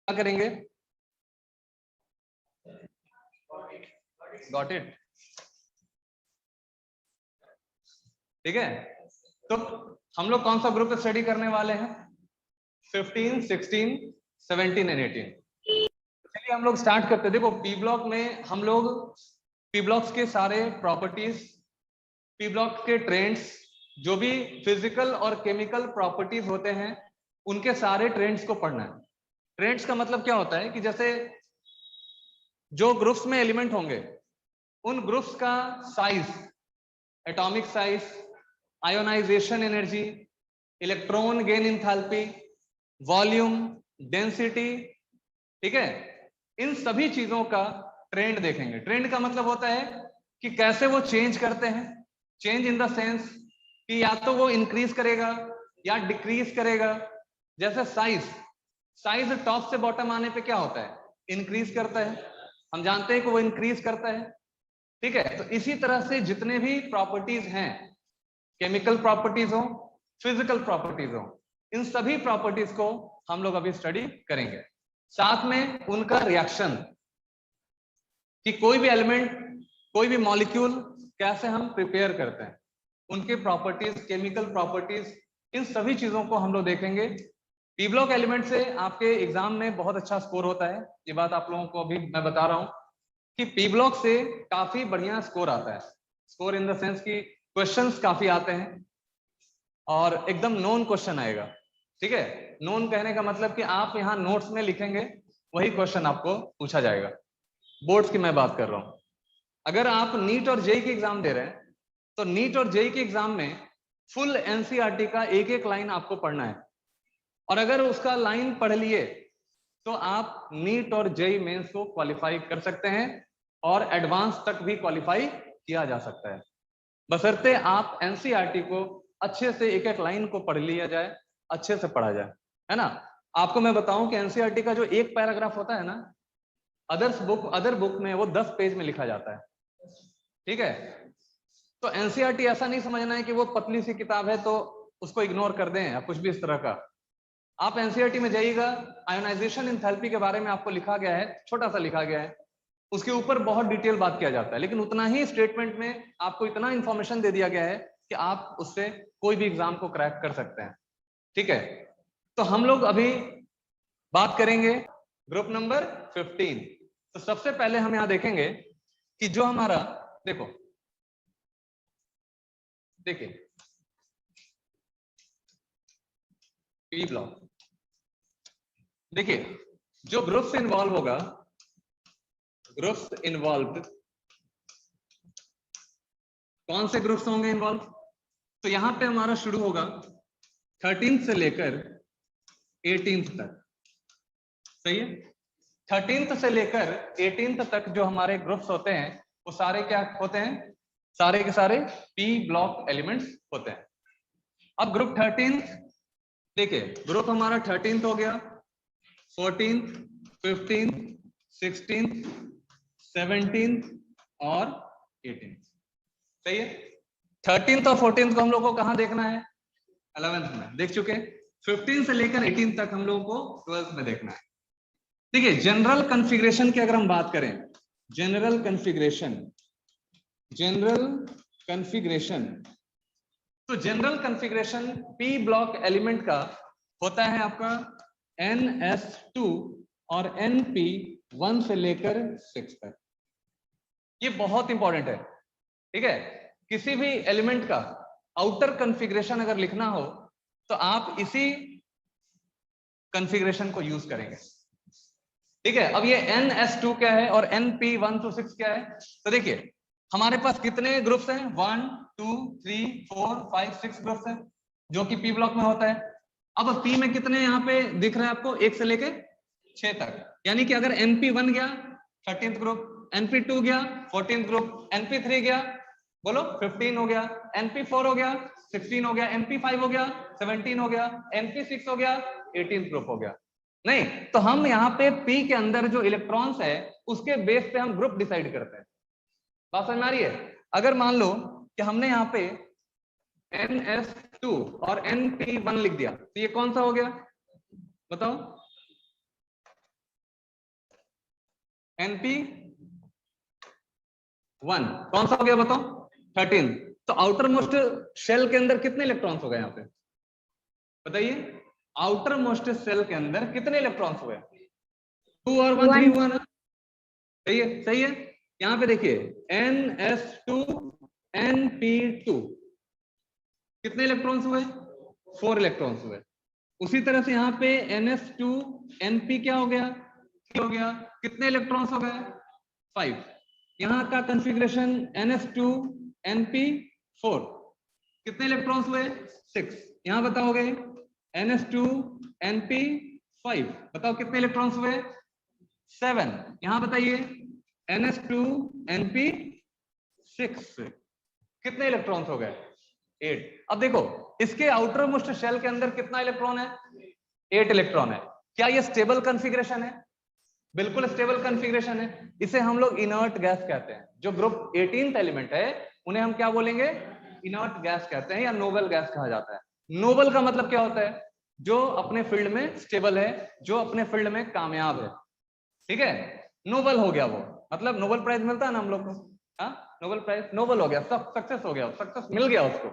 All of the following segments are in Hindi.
क्या करेंगे? Got it? ठीक है, तो हम लोग कौन सा ग्रुप स्टडी करने वाले हैं? 15, 16, 17 एंड 18। चलिए हम लोग स्टार्ट करते हैं। देखो पी ब्लॉक में हम लोग पी ब्लॉक्स के सारे प्रॉपर्टीज, पी ब्लॉक के ट्रेंड्स, जो भी फिजिकल और केमिकल प्रॉपर्टीज होते हैं उनके सारे ट्रेंड्स को पढ़ना है। ट्रेंड्स का मतलब क्या होता है कि जैसे जो ग्रुप्स में एलिमेंट होंगे उन ग्रुप्स का size, atomic size, ionization energy, electron gain enthalpy, volume, density, ठीक है, इन सभी चीजों का ट्रेंड देखेंगे। ट्रेंड का मतलब होता है कि कैसे वो चेंज करते हैं। चेंज इन द सेंस कि या तो वो इंक्रीज करेगा या डिक्रीज करेगा। जैसे साइज, साइज टॉप से बॉटम आने पे क्या होता है? इंक्रीज करता है, हम जानते हैं कि वो इंक्रीज करता है। ठीक है, तो इसी तरह से जितने भी प्रॉपर्टीज हैं, केमिकल प्रॉपर्टीज हो, फिजिकल प्रॉपर्टीज हो, इन सभी प्रॉपर्टीज को हम लोग अभी स्टडी करेंगे। साथ में उनका रिएक्शन, कि कोई भी एलिमेंट, कोई भी मॉलिक्यूल कैसे हम प्रिपेयर करते हैं, उनके प्रॉपर्टीज, केमिकल प्रॉपर्टीज, इन सभी चीजों को हम लोग देखेंगे। पी ब्लॉक एलिमेंट से आपके एग्जाम में बहुत अच्छा स्कोर होता है, ये बात आप लोगों को अभी मैं बता रहा हूं कि पी ब्लॉक से काफी बढ़िया स्कोर आता है। स्कोर इन द सेंस कि क्वेश्चंस काफी आते हैं और एकदम नोन क्वेश्चन आएगा। ठीक है, नोन कहने का मतलब कि आप यहाँ नोट्स में लिखेंगे वही क्वेश्चन आपको पूछा जाएगा। बोर्ड्स की मैं बात कर रहा हूं। अगर आप नीट और जेई की एग्जाम दे रहे हैं तो नीट और जेई के एग्जाम में फुल एनसीईआरटी का एक एक लाइन आपको पढ़ना है, और अगर उसका लाइन पढ़ लिए तो आप नीट और जेई मेंस को क्वालिफाई कर सकते हैं और एडवांस तक भी क्वालिफाई किया जा सकता है, बशर्ते आप एनसीईआरटी को अच्छे से एक एक लाइन को पढ़ लिया जाए, अच्छे से पढ़ा जाए, है ना। आपको मैं बताऊं कि एनसीईआरटी का जो एक पैराग्राफ होता है ना, अदर बुक में वो 10 पेज में लिखा जाता है। ठीक है, तो एनसीईआरटी ऐसा नहीं समझना है कि वो पतली सी किताब है तो उसको इग्नोर कर दें या कुछ भी इस तरह का। आप एनसीईआरटी में जाइएगा, आयोनाइजेशन एंथैल्पी के बारे में आपको लिखा गया है, छोटा सा लिखा गया है, उसके ऊपर बहुत डिटेल बात किया जाता है, लेकिन उतना ही स्टेटमेंट में आपको इतना इंफॉर्मेशन दे दिया गया है कि आप उससे कोई भी एग्जाम को क्रैक कर सकते हैं। ठीक है, तो हम लोग अभी बात करेंगे ग्रुप नंबर 15। तो सबसे पहले हम यहां देखेंगे कि जो हमारा, देखिए पी ब्लॉक, देखिए जो ग्रुप्स इन्वॉल्व होगा, ग्रुप्स इन्वॉल्व, कौन से ग्रुप्स होंगे इन्वॉल्व? तो यहां पे हमारा शुरू होगा 13th से लेकर 18th तक। सही है, 13th से लेकर 18th तक जो हमारे ग्रुप्स होते हैं वो सारे क्या होते हैं? सारे के सारे पी ब्लॉक एलिमेंट्स होते हैं। अब ग्रुप 13th, देखिए ग्रुप हमारा 13th हो गया, 14th, 15th, 16th, 17th और 18th। सही है, 13th और 14th को हम लोग को कहां देखना है? 11th में देख चुके। 15 से लेकर 18 तक हम लोगों को 12th में देखना है। ठीक है, जनरल कॉन्फ़िगरेशन की अगर हम बात करें, जनरल कॉन्फ़िगरेशन, तो general configuration P block element का होता है आपका NS2 और NP1 से लेकर 6 तक। ये बहुत इंपॉर्टेंट है। ठीक है, किसी भी एलिमेंट का आउटर कॉन्फ़िगरेशन अगर लिखना हो तो आप इसी कॉन्फ़िगरेशन को यूज करेंगे। ठीक है, अब ये NS2 क्या है और NP1 to 6 क्या है? तो देखिए हमारे पास कितने ग्रुप्स हैं? 1 2 3 4 5 6 ग्रुप्स हैं जो कि पी ब्लॉक में होता है। अब पी में कितने यहाँ पे दिख रहे हैं आपको? 1 से लेके 6 तक, यानी कि अगर NP1 गया 13th ग्रुप, NP2 गया 14th ग्रुप, NP3 गया बोलो 15 हो गया, NP4 हो गया 16 हो गया, NP5 हो गया 17 हो गया, NP6 हो गया 18th ग्रुप हो गया। नहीं, तो हम यहाँ पे पी के अंदर जो इलेक्ट्रॉन्स है उसके बेस पे हम ग्रुप डिसाइड करते हैं। बात समझ में आ रही है? अगर मान लो कि हमने यहाँ पे NS2 और NP1 लिख दिया तो ये कौन सा हो गया बताओ? NP1 कौन सा हो गया बताओ? 13। तो आउटर मोस्ट शेल के अंदर कितने इलेक्ट्रॉन्स हो गए यहाँ पे बताइए? आउटर मोस्ट सेल के अंदर कितने इलेक्ट्रॉन्स हो गए? 2 और 1 3 हुआ ना? सही है, सही है। यहाँ पे देखिए NS2 NP2 कितने इलेक्ट्रॉन्स हुए? 4 इलेक्ट्रॉन्स हुए। उसी तरह से यहाँ पे NS2 NP क्या हो गया? हो गया। कितने इलेक्ट्रॉन्स हो गए? 5। यहाँ का कॉन्फ़िगरेशन NS2 NP4 कितने इलेक्ट्रॉन्स हुए? 6। यहाँ बताओगे NS2 NP5 बताओ कितने इलेक्ट्रॉन्स हुए? 7। यहाँ बताइए NS2 NP6 कितने इलेक्ट्रॉन्स हो गए? 8। अब देखो इसके आउटर मोस्ट शेल के अंदर कितना इलेक्ट्रॉन है? 8 इलेक्ट्रॉन है। क्या ये स्टेबल कॉन्फ़िगरेशन है? बिल्कुल स्टेबल कॉन्फ़िगरेशन है। इसे हम लोग इनर्ट गैस कहते हैं। जो ग्रुप 18th एलिमेंट है उन्हें हम क्या बोलेंगे? इनर्ट गैस कहते हैं या नोबल गैस कहा जाता है। नोबल का मतलब क्या होता है? जो अपने फील्ड में स्टेबल है, जो अपने फील्ड में कामयाब है। ठीक है, नोबल हो गया वो, मतलब नोबल प्राइज मिलता है ना हम लोग को। हाँ, नोबल प्राइज, नोबल हो गया, सब सक्सेस हो गया, सक्सेस मिल गया उसको,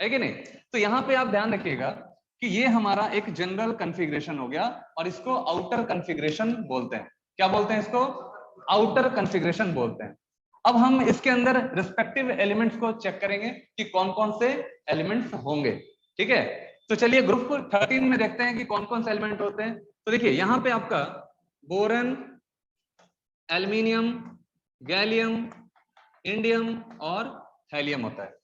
है कि नहीं? तो यहाँ पे आप ध्यान रखिएगा कि ये हमारा एक जनरल कॉन्फ़िगरेशन हो गया और इसको आउटर कॉन्फ़िगरेशन बोलते हैं। क्या बोलते हैं इसको? आउटर कॉन्फ़िगरेशन बोलते हैं। अब हम इसके अंदर रिस्पेक्टिव एलिमेंट्स को चेक करेंगे कि कौन कौन से एलिमेंट्स होंगे। ठीक है, तो चलिए ग्रुप 13 में देखते हैं कि कौन कौन से एलिमेंट होते हैं। तो देखिए यहाँ पे आपका बोरन, एल्यूमिनियम, गैलियम, इंडियम और हेलियम होता है।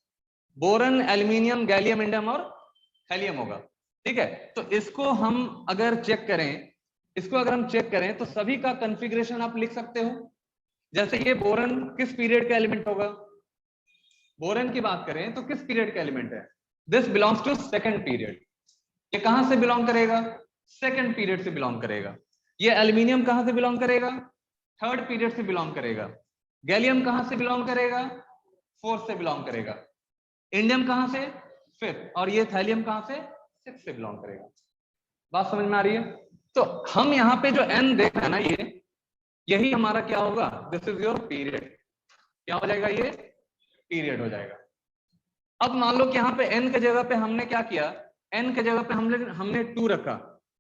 बोरन, एल्यूमिनियम, गैलियम, इंडियम और हेलियम होगा। ठीक है, तो इसको हम अगर चेक करें तो सभी का कॉन्फ़िगरेशन आप लिख सकते हो। जैसे ये बोरन किस पीरियड का एलिमेंट होगा? बोरन की बात करें तो किस पीरियड का एलिमेंट है? This belongs to second period. ये कहां से बिलोंग करेगा? सेकंड पीरियड से बिलोंग करेगा। ये एल्यूमिनियम कहां से बिलोंग करेगा? थर्ड पीरियड से बिलोंग करेगा। गैलियम कहां से बिलोंग करेगा? फोर्थ से बिलोंग करेगा। इंडियम कहां से? फिफ्थ। और ये थैलियम कहां से? सिक्स से बिलोंग करेगा। बात समझ में आ रही है? तो हम यहाँ पे जो n देख रहे हैं ना, यही हमारा क्या होगा? This is your period. क्या हो जाएगा? ये पीरियड हो जाएगा। अब मान लो कि यहाँ पे n के जगह पे हमने क्या किया? n के जगह पे हमने 2 रखा।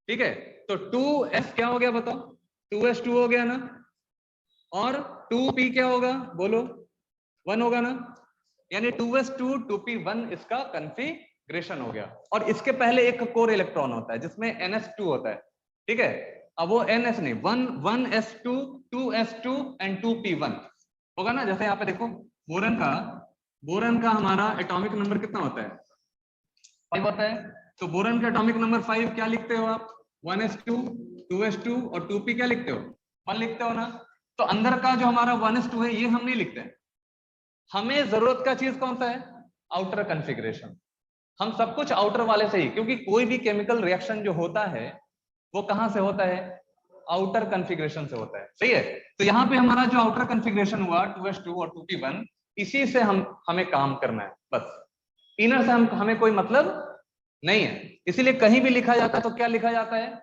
ठीक है, तो 2s क्या हो गया बताओ? 2s2 हो गया ना? और 2p क्या होगा? बोलो, 1 होगा ना? यानी 2s2 2p1 इसका कॉन्फ़िगरेशन हो गया। और इसके पहले एक कोर इलेक्ट्रॉन होता है जिसमें ns2 होता है। ठीक है, अब वो ns नहीं, 1s2 2s2 एंड 2p1 होगा ना? जैसे यहाँ पे देखो बोरन का हमारा एटॉमिक नंबर कितना होता है? 5 होता है। तो बोरन का एटॉमिक नंबर 5 क्या लिखते हो आप? 1s2 2s2 और 2p क्या लिखते हो? 1 लिखते हो ना? तो अंदर का जो हमारा 1s2 है ये हम नहीं लिखते हैं। हमें जरूरत का चीज कौन सा है? Outer configuration. हम सब कुछ आउटर वाले से ही, क्योंकि कोई भी केमिकल रिएक्शन जो होता है वो कहां से होता है? आउटर कॉन्फ़िगरेशन से होता है। सही है, तो यहाँ पे हमारा जो आउटर कॉन्फ़िगरेशन हुआ 2s2 और 2p1, इसी से हमें काम करना है बस। इनर से हमें कोई मतलब नहीं है। इसीलिए कहीं भी लिखा जाता है तो क्या लिखा जाता है?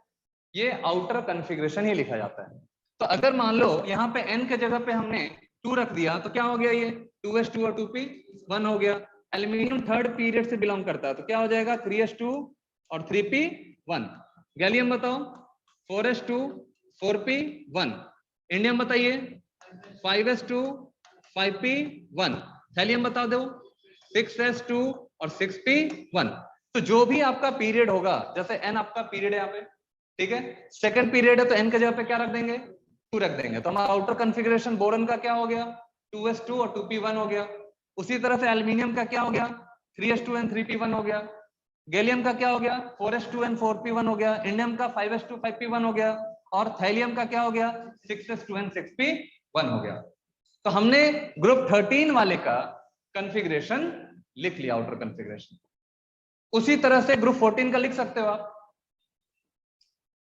ये आउटर कॉन्फ़िगरेशन ही लिखा जाता है। तो अगर मान लो यहाँ पे n के जगह पे हमने 2 रख दिया तो क्या हो गया? ये 2s2 और 2p1 हो गया। एल्यूमिनियम थर्ड पीरियड से बिलोंग करता है तो क्या हो जाएगा? 3s2 और 3p1। गैलियम बताओ? 4s2 4p1। इंडियम बताइए? 5s2 5p1। थैलियम बता दो? 6s2 और 6p1। तो जो भी आपका पीरियड होगा, जैसे n आपका पीरियड है यहाँ पे, ठीक है, सेकंड पीरियड है तो n के जगह पे क्या रख देंगे? 2 रख देंगे। तो हमारा आउटर कॉन्फ़िगरेशन बोरन का क्या हो गया? 2s2 और 2p1 हो गया। उसी तरह से एल्यूमिनियम का क्या हो गया? 3s2 एंड 3p1 हो गया। गैलियम का क्या हो गया? 4s2 एंड 4p1 हो गया। इंडियम का 5s2 5p1 हो गया। और थैलियम का क्या हो गया? 6s2 एंड 6p1 हो गया। तो हमने ग्रुप 13 वाले का कॉन्फ़िगरेशन लिख लिया, आउटर कॉन्फ़िगरेशन। उसी तरह से ग्रुप 14 का लिख सकते हो आप।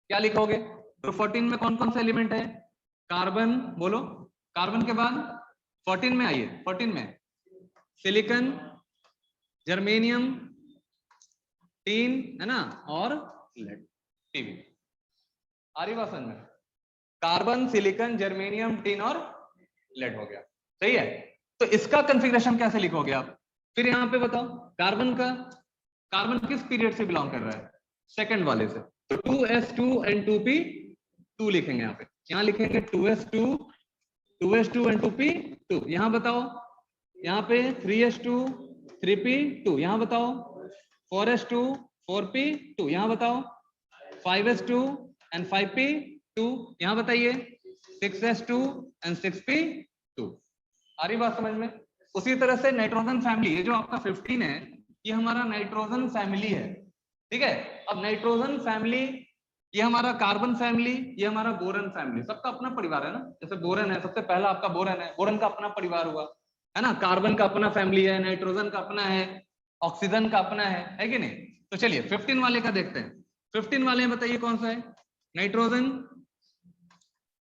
क्या लिखोगे? ग्रुप 14 में कौन कौन सा एलिमेंट है? कार्बन, बोलो। कार्बन के बाद 14 में आइए, 14 में सिलिकॉन, जर्मेनियम, टीन, है ना, और लेड, टीवी। आ रही बात समझ में? कार्बन, सिलिकॉन, जर्मेनियम, टिन और लेड हो गया। सही है, तो इसका कॉन्फ़िगरेशन कैसे लिखोगे आप? फिर यहाँ पे बताओ कार्बन का, कार्बन किस पीरियड से बिलोंग कर रहा है? सेकंड वाले से। तो 2s2 and 2p2 लिखेंगे यहाँ पे। यहाँ लिखेंगे 2s2 एंड 2p2। यहाँ बताओ, यहाँ पे 3s2 3p2। यहाँ बताओ 4s2 4p2। यहाँ बताओ 5s2 and 5p2। यहाँ बताइए 6s2 and 6p2। आ रही बात समझ में? उसी तरह से नाइट्रोजन फैमिली, ये जो आपका 15 है, ये हमारा नाइट्रोजन फैमिली है। ठीक है, अब नाइट्रोजन फैमिली, ये हमारा कार्बन फैमिली, ये हमारा बोरन फैमिली, सबका अपना परिवार है ना। जैसे बोरन है, सबसे पहला आपका बोरन है, बोरन का अपना परिवार हुआ, है ना। कार्बन का अपना फैमिली है, नाइट्रोजन का अपना है, ऑक्सीजन का अपना है कि नहीं? तो चलिए 15 वाले का देखते हैं। 15 वाले में बताइए कौन सा है? नाइट्रोजन,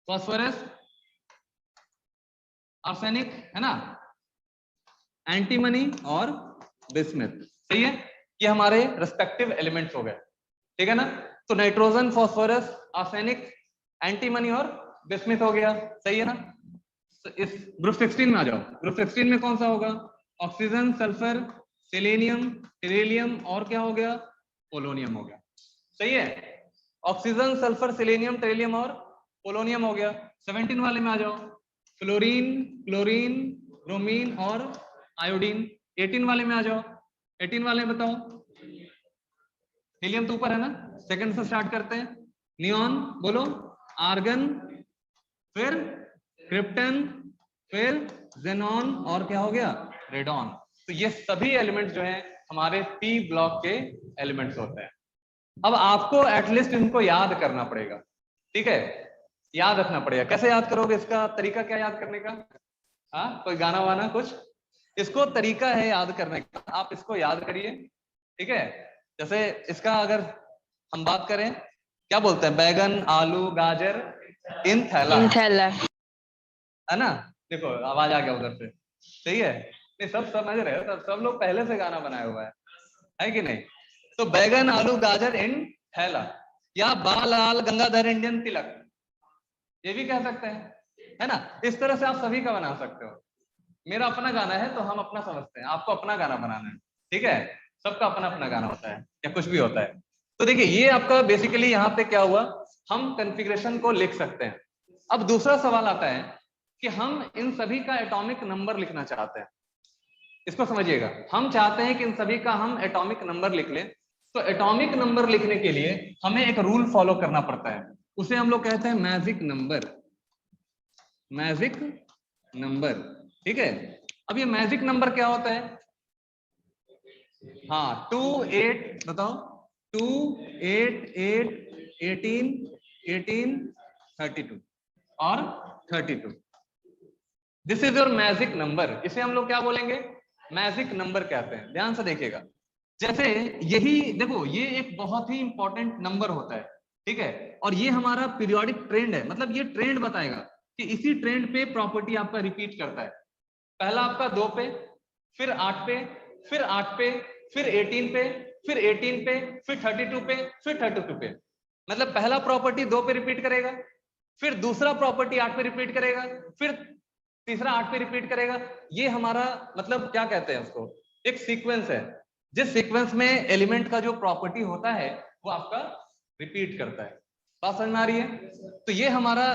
फास्फोरस, आर्सेनिक, है ना, एंटीमनी और बिस्मथ। सही है, ये हमारे रिस्पेक्टिव एलिमेंट्स हो गए। ठीक है ना, तो नाइट्रोजन, फास्फोरस, आर्सेनिक, एंटीमनी और बिस्मथ हो गया। सही है ना। तो इस ग्रुप 16 में आ जाओ। ग्रुप 16 में कौन सा होगा? ऑक्सीजन, सल्फर, सेलेनियम, टेरिलियम और क्या हो गया? पोलोनियम हो गया। सही है, ऑक्सीजन, सल्फर, सेलेनियम, टेरिलियम और पोलोनियम हो गया। 17 वाले में आ जाओ, फ्लोरीन, क्लोरीन, ब्रोमीन और आयोडीन। 18 वाले में आ जाओ। 18 वाले में बताओ, हीलियम तो ऊपर है ना, सेकंड से स्टार्ट करते हैं। नियॉन बोलो, आर्गन, फिर क्रिप्टन, फिर जेनॉन और क्या हो गया? रेडॉन। तो ये सभी एलिमेंट्स जो हैं हमारे पी ब्लॉक के एलिमेंट्स होते हैं। अब आपको एटलीस्ट इनको याद करना पड़ेगा। ठीक है, याद रखना पड़ेगा। कैसे याद करोगे? इसका तरीका क्या याद करने का? हाँ, कोई गाना वाना कुछ? इसको तरीका है याद करने का, आप इसको याद करिए। ठीक है, जैसे इसका अगर हम बात करें, क्या बोलते हैं? बैगन, आलू, गाजर इन थैला, है ना। देखो आवाज आ गया उधर से। सही है, नहीं सब समझ रहे हो, सब लोग पहले से गाना बनाया हुआ है कि नहीं? तो बैगन, आलू, गाजर इन थैला, या बाल लाल गंगाधर इंडियन तिलक, ये भी कह सकते हैं, है ना। इस तरह से आप सभी का बना सकते हो। मेरा अपना गाना है तो हम अपना समझते हैं, आपको अपना गाना बनाना है। ठीक है, सबका अपना अपना गाना होता है या कुछ भी होता है। तो देखिए ये आपका बेसिकली यहाँ पे क्या हुआ, हम कॉन्फ़िगरेशन को लिख सकते हैं। अब दूसरा सवाल आता है कि हम इन सभी का एटॉमिक नंबर लिखना चाहते हैं। इसको समझिएगा, हम चाहते हैं कि इन सभी का हम एटॉमिक नंबर लिख लें। तो एटॉमिक नंबर लिखने के लिए हमें एक रूल फॉलो करना पड़ता है, उसे हम लोग कहते हैं मैजिक नंबर। मैजिक नंबर, ठीक है। अब ये मैजिक नंबर क्या होता है? हाँ, 2 8 बताओ, 2 8 8 18 18 32 और 32। This is your magic number. इसे हम लोग क्या बोलेंगे? मैजिक नंबर कहते हैं। ध्यान से देखिएगा, जैसे यही देखो, ये एक बहुत ही इंपॉर्टेंट नंबर होता है। ठीक है, और ये हमारा पीरियोडिक ट्रेंड है, मतलब ये ट्रेंड बताएगा कि इसी ट्रेंड पे प्रॉपर्टी आपका रिपीट करता है। पहला आपका 2 पे, फिर 8 पे, फिर 8 पे, फिर 18 पे, फिर 18 पे, फिर 32 पे, फिर 32 पे। मतलब पहला प्रॉपर्टी 2 पे रिपीट करेगा, फिर दूसरा प्रॉपर्टी 8 पे रिपीट करेगा, फिर तीसरा 8 पे रिपीट करेगा। ये हमारा मतलब क्या कहते हैं उसको, एक सीक्वेंस है। जिस सीक्वेंस में एलिमेंट का जो प्रॉपर्टी होता है वो आपका रिपीट करता है। बात समझ में आ रही है? तो ये हमारा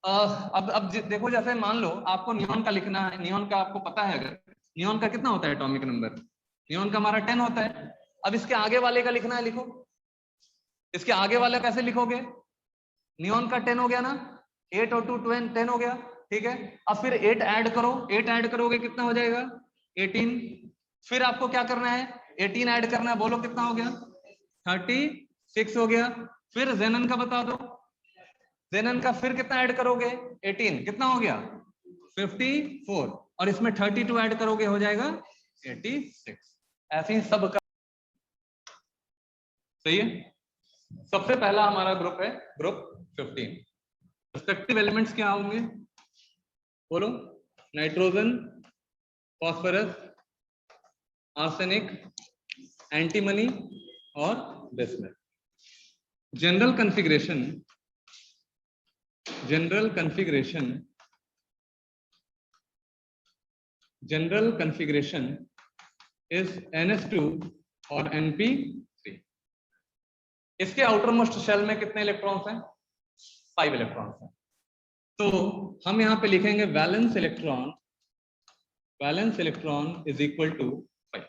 अब देखो, जैसे मान लो आपको नियॉन का लिखना है। नियॉन का आपको पता है, अगर नियॉन का कितना होता है एटॉमिक नंबर? नियॉन का हमारा 10 होता है। अब इसके आगे वाले का लिखना है, लिखो। इसके आगे वाला कैसे लिखोगे? नियॉन का 10 हो गया ना, 8 और 2 10 हो गया। ठीक है, अब फिर 8 ऐड करो, 8 ऐड करोगे कितना हो जाएगा? 18। फिर आपको क्या करना है? 18 ऐड करना है, बोलो कितना हो गया? 36 हो गया। फिर जेनन का बता दो, जेनन का फिर कितना ऐड करोगे? 18, कितना हो गया? 54। और इसमें 32 ऐड करोगे, हो जाएगा 86। ऐसे ही सब का। सही है, सबसे पहला हमारा ग्रुप है ग्रुप 15। रिस्पेक्टिव एलिमेंट्स क्या होंगे बोलो? नाइट्रोजन, फास्फोरस, आर्सेनिक, एंटीमनी और bismuth. General configuration general configuration is NS2 और NP3। इसके आउटर मोस्ट शेल में कितने इलेक्ट्रॉन्स हैं? 5 इलेक्ट्रॉन्स हैं। तो हम यहां पे लिखेंगे valence electron is equal to 5।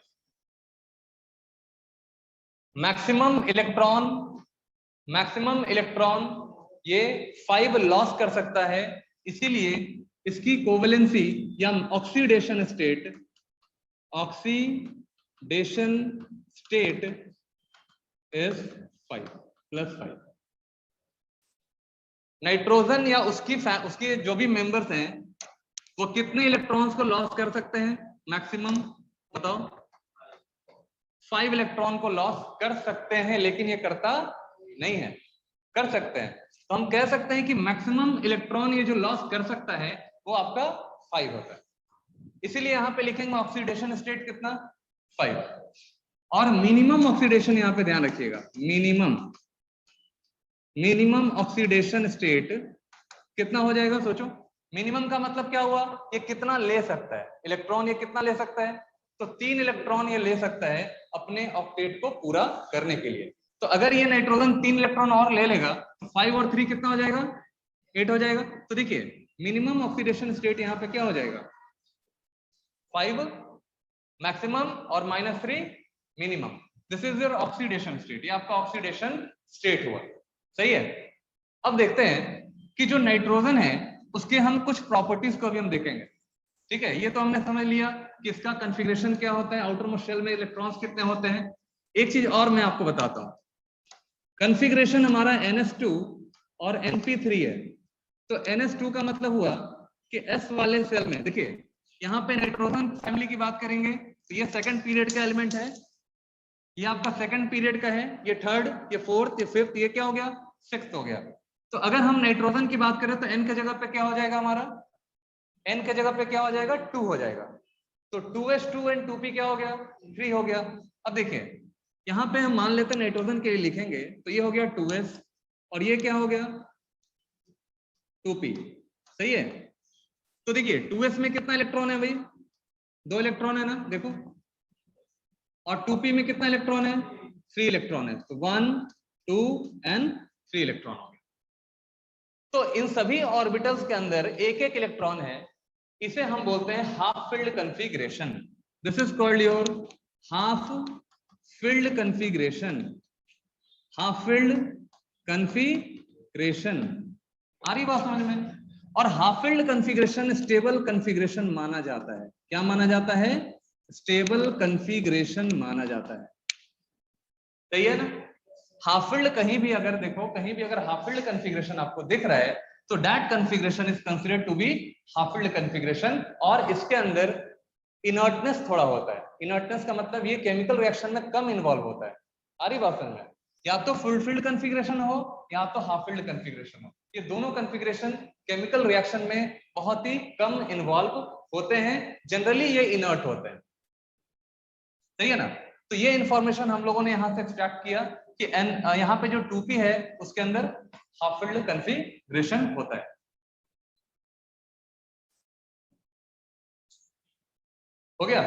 Maximum electron ये 5 लॉस कर सकता है, इसीलिए इसकी कोवेलेंसी या ऑक्सीडेशन स्टेट इज 5 +5। नाइट्रोजन या उसके जो भी मेंबर्स हैं वो कितने इलेक्ट्रॉन्स को लॉस कर सकते हैं? मैक्सिमम बताओ। 5 इलेक्ट्रॉन को लॉस कर सकते हैं, लेकिन ये करता नहीं है। कर सकते हैं, तो हम कह सकते हैं कि मैक्सिमम इलेक्ट्रॉन ये जो लॉस कर सकता है वो आपका 5 होता है। इसीलिए यहां पे लिखेंगे ऑक्सीडेशन स्टेट कितना? 5। और मिनिमम ऑक्सीडेशन यहां पे ध्यान रखिएगा, मिनिमम ऑक्सीडेशन स्टेट कितना हो जाएगा? सोचो, मिनिमम का मतलब क्या हुआ? ये कितना ले सकता है इलेक्ट्रॉन, ये कितना ले सकता है? तो 3 इलेक्ट्रॉन ये ले सकता है अपने ऑक्टेट को पूरा करने के लिए। तो अगर ये नाइट्रोजन 3 इलेक्ट्रॉन और ले लेगा तो 5 और 3 कितना हो जाएगा? 8 हो जाएगा। तो देखिए मिनिमम ऑक्सीडेशन स्टेट यहाँ पे क्या हो जाएगा? 5 मैक्सिमम और -3 minimum. This is your oxidation state. ये आपका ऑक्सीडेशन स्टेट हुआ, सही है। अब देखते हैं कि जो नाइट्रोजन है उसके हम कुछ प्रॉपर्टीज को भी हम देखेंगे, ठीक है। ये तो हमने समझ लिया कि इसका कॉन्फ़िगरेशन क्या होता है, आउटर मोस्ट शेल में इलेक्ट्रॉन्स कितने होते हैं। एक चीज और मैं आपको बताता हूं, कॉन्फ़िगरेशन हमारा NS2 और NP3 है। तो NS2 का मतलब हुआ कि S वाले सेल में, देखिए यहाँ पे नाइट्रोजन फैमिली की बात करेंगे तो ये सेकंड पीरियड का एलिमेंट है, ये आपका सेकंड पीरियड का है, ये थर्ड, ये फोर्थ, ये फिफ्थ, ये क्या हो गया? सिक्स्थ हो गया। तो अगर हम नाइट्रोजन की बात करें तो N के जगह पे क्या हो जाएगा हमारा? N के जगह पे क्या हो जाएगा? 2 हो जाएगा। तो 2s2 एंड 2p क्या हो गया? 3 हो गया। अब देखिए यहाँ पे हम मान लेते हैं नाइट्रोजन के लिए लिखेंगे तो ये हो गया 2s और ये क्या हो गया? 2p, सही है। तो देखिए 2s में कितना इलेक्ट्रॉन है भाई? 2 इलेक्ट्रॉन है ना, देखो। और 2p में कितना इलेक्ट्रॉन है? 3 इलेक्ट्रॉन है। तो 1 2 एंड 3 इलेक्ट्रॉन हो गया। तो इन सभी ऑर्बिटल्स के अंदर एक एक इलेक्ट्रॉन है, इसे हम बोलते हैं half field configuration. This is called your half field configuration. Half field configuration, आ रही बात समझ में? और half field configuration stable configuration माना जाता है। क्या माना जाता है? स्टेबल कॉन्फ़िगरेशन माना जाता है, सही है ना। हाफ फिल्ड कहीं भी अगर देखो, कहीं भी अगर हाफ फिल्ड कॉन्फ़िगरेशन आपको दिख रहा है तो that configuration is considered to be half field configuration. और इसके अंदर इनर्टनेस थोड़ा होता है। इनर्टनेस का मतलब ये केमिकल रिएक्शन में कम इन्वॉल्व होता है। आ रही बात समझ में? या तो फुल फील्ड कॉन्फ़िगरेशन हो या तो हाफ फील्ड कॉन्फ़िगरेशन हो, ये दोनों कॉन्फ़िगरेशन केमिकल रिएक्शन में बहुत ही कम इन्वॉल्व होते हैं। जनरली ये इनर्ट होते हैं, सही है ना। तो ये इंफॉर्मेशन हम लोगों ने यहां से एक्सट्रैक्ट किया कि यहाँ पे जो 2p है उसके अंदर हाफ फील्ड कॉन्फ़िगरेशन होता है। हो गया?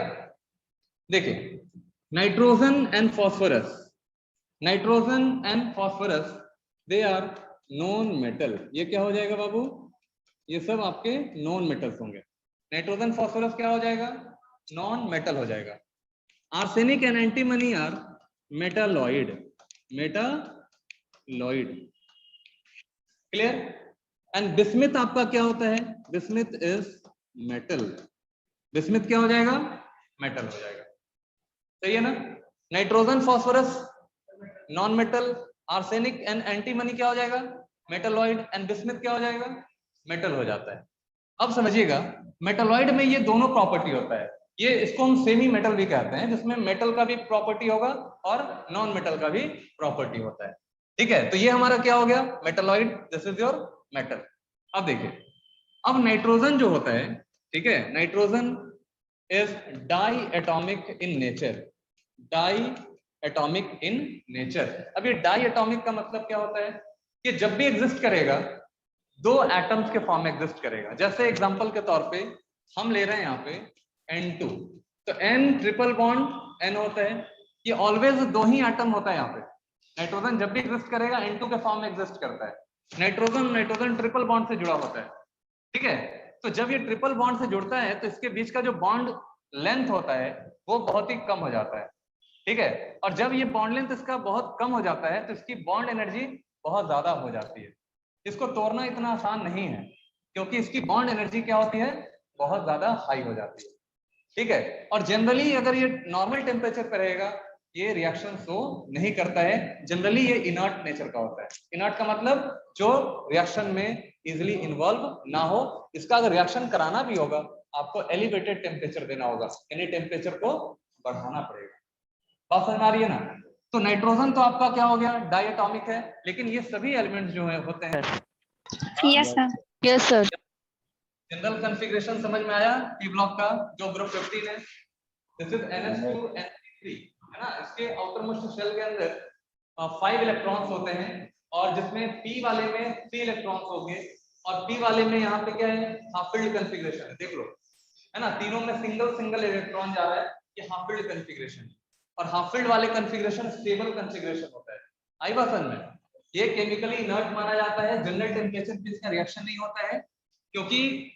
देखिए nitrogen and phosphorus, nitrogen and phosphorus they are non metal. ये क्या हो जाएगा बाबू? ये सब आपके नॉन मेटल्स होंगे। नाइट्रोजन फॉस्फोरस क्या हो जाएगा? नॉन मेटल हो जाएगा। Arsenic and antimony are metalloid, metalloid, clear. And bismuth आपका क्या होता है? Bismuth is metal. बिस्मिथ क्या हो जाएगा? मेटल हो जाएगा, सही है ना। Nitrogen phosphorus non metal, arsenic and antimony क्या हो जाएगा? मेटालॉइड, एंड बिस्मिथ क्या हो जाएगा? मेटल हो जाता है। अब समझिएगा मेटालॉइड में ये दोनों प्रॉपर्टी होता है। ये इसको हम सेमी मेटल भी कहते हैं, जिसमें मेटल का भी प्रॉपर्टी होगा और नॉन मेटल का भी प्रॉपर्टी होता है, ठीक है। तो ये हमारा क्या हो गया? Metalloid, this is your metal. अब देखिए, अब नाइट्रोजन जो होता है, ठीक है, nitrogen is diatomic in nature. Diatomic in nature. अब ये डाई एटॉमिक का मतलब क्या होता है? कि जब भी एग्जिस्ट करेगा दो एटम्स के फॉर्म में एग्जिस्ट करेगा। जैसे एग्जांपल के तौर पे हम ले रहे हैं यहाँ पे N2, तो N ट्रिपल बॉन्ड N होता है, ये ऑलवेज दो ही एटम होता है यहाँ पे। नाइट्रोजन जब भी एग्जिस्ट करेगा N2 के फॉर्म में एग्जिस्ट करता है। नाइट्रोजन ट्रिपल बॉन्ड से जुड़ा होता है, ठीक है। तो जब ये ट्रिपल बॉन्ड से जुड़ता है तो इसके बीच का जो बॉन्ड लेंथ होता है वो बहुत ही कम हो जाता है, ठीक है। और जब ये बॉन्ड लेंथ इसका बहुत कम हो जाता है तो इसकी बॉन्ड एनर्जी बहुत ज्यादा हो जाती है। इसको तोड़ना इतना आसान नहीं है क्योंकि इसकी बॉन्ड एनर्जी क्या होती है, बहुत ज्यादा हाई हो जाती है, ठीक है। और जनरली अगर ये नॉर्मल टेम्परेचर पर रहेगा ये रिएक्शन शो नहीं करता है। जनरली ये इनर्ट नेचर का होता है। इनर्ट का मतलब जो रिएक्शन में इजिली इन्वॉल्व ना हो। इसका अगर रिएक्शन कराना भी होगा आपको एलिवेटेड टेम्परेचर देना होगा, यानी टेम्परेचर को बढ़ाना पड़ेगा। बात समझ आ रही है ना। तो नाइट्रोजन तो आपका क्या हो गया, डायटोमिक है, लेकिन ये सभी एलिमेंट्स जो है होते हैं। Yes sir. Yes sir. General configuration समझ में आया पी ब्लॉक का, जो ग्रुप 15 है। दिस इज NH2NC3 है ना। इसके आउटर मोस्ट शेल के अंदर 5 इलेक्ट्रॉन्स होते हैं और जिसमें P वाले में 3 इलेक्ट्रॉन्स होंगे और P वाले में यहाँ पे क्या है, हाफ फील्ड कॉन्फ़िगरेशन है, देख लो है ना। तीनों में सिंगल इलेक्ट्रॉन जा रहा है, ये हाफ फील्ड कॉन्फ़िगरेशन। और हाफ फील्ड वाले कॉन्फ़िगरेशन स्टेबल कॉन्फ़िगरेशन होता है। आई बात समझ में। ये केमिकली इनर्ट माना जाता है, जनरल टेम्परेचर पे इसका रिएक्शन नहीं होता है क्योंकि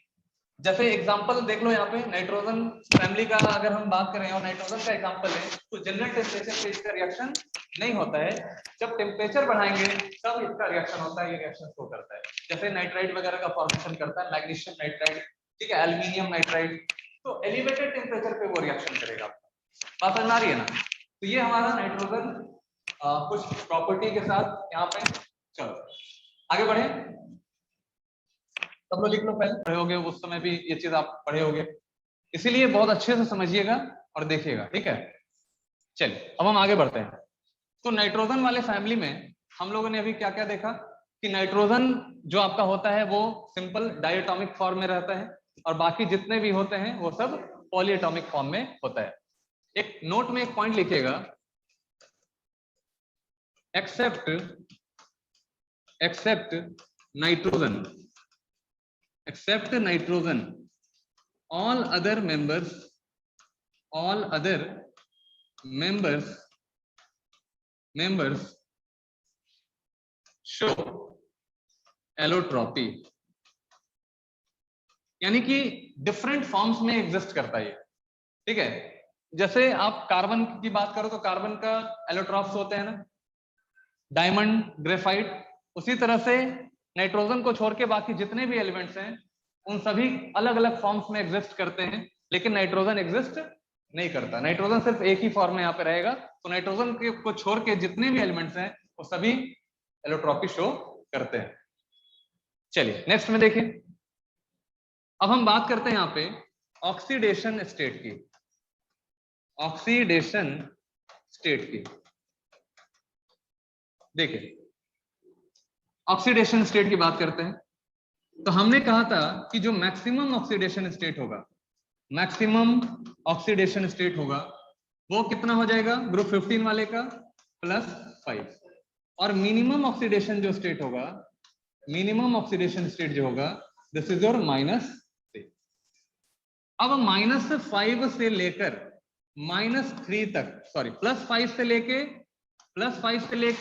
जैसे एग्जांपल देख लो यहाँ पे नाइट्रोजन फैमिली का अगर हम बात करें और नाइट्रोजन का एग्जांपल है तो जनरल टेम्परेचर पे इसका रिएक्शन नहीं होता है। जब टेम्परेचर बढ़ाएंगे तब इसका रिएक्शन होता है, ये रिएक्शन शो करता है। जैसे नाइट्राइड वगैरह का फॉर्मेशन करता है, मैग्नीशियम नाइट्राइड, ठीक है, एल्यूमिनियम नाइट्राइड, तो एलिवेटेड टेम्परेचर पे वो रिएक्शन करेगा। बात समझ आ रही है ना। तो ये हमारा नाइट्रोजन कुछ प्रॉपर्टी के साथ यहाँ पे। चलो आगे बढ़े, सब लोग लिख लो, पहले पढ़े होगे उस समय भी ये चीज आप पढ़े होगे, इसीलिए बहुत अच्छे से समझिएगा और देखिएगा, ठीक है। चलिए अब हम आगे बढ़ते हैं। तो नाइट्रोजन वाले फैमिली में हम लोगों ने अभी क्या क्या देखा कि नाइट्रोजन जो आपका होता है वो सिंपल डायटोमिक फॉर्म में रहता है और बाकी जितने भी होते हैं वो सब पॉलीएटॉमिक फॉर्म में होता है। एक नोट में एक पॉइंट लिखिएगा, except nitrogen all other members show allotropy, यानी कि डिफरेंट फॉर्म्स में एग्जिस्ट करता है, ठीक है। जैसे आप कार्बन की बात करो तो कार्बन का एलोट्रॉप्स होते हैं ना, डायमंड, ग्रेफाइट। उसी तरह से नाइट्रोजन को छोड़ के बाकी जितने भी एलिमेंट्स हैं उन सभी अलग अलग फॉर्म्स में एग्जिस्ट करते हैं, लेकिन नाइट्रोजन एग्जिस्ट नहीं करता। नाइट्रोजन सिर्फ एक ही फॉर्म में यहाँ पे रहेगा। तो नाइट्रोजन को छोड़ के जितने भी एलिमेंट्स हैं वो सभी एलोट्रॉपी शो करते हैं। चलिए नेक्स्ट में देखिए, अब हम बात करते हैं यहाँ पे ऑक्सीडेशन स्टेट की। ऑक्सीडेशन स्टेट की देखिए, ऑक्सीडेशन स्टेट की बात करते हैं। तो हमने कहा था कि जो मैक्सिमम ऑक्सीडेशन स्टेट होगा, मैक्सिमम ऑक्सीडेशन स्टेट होगा वो कितना हो जाएगा, ग्रुप 15 वाले का +5, और मिनिमम ऑक्सीडेशन जो स्टेट होगा, मिनिमम ऑक्सीडेशन स्टेट जो होगा दिस इज योर -3। अब -5 से लेकर -3 तक, सॉरी +5 से लेके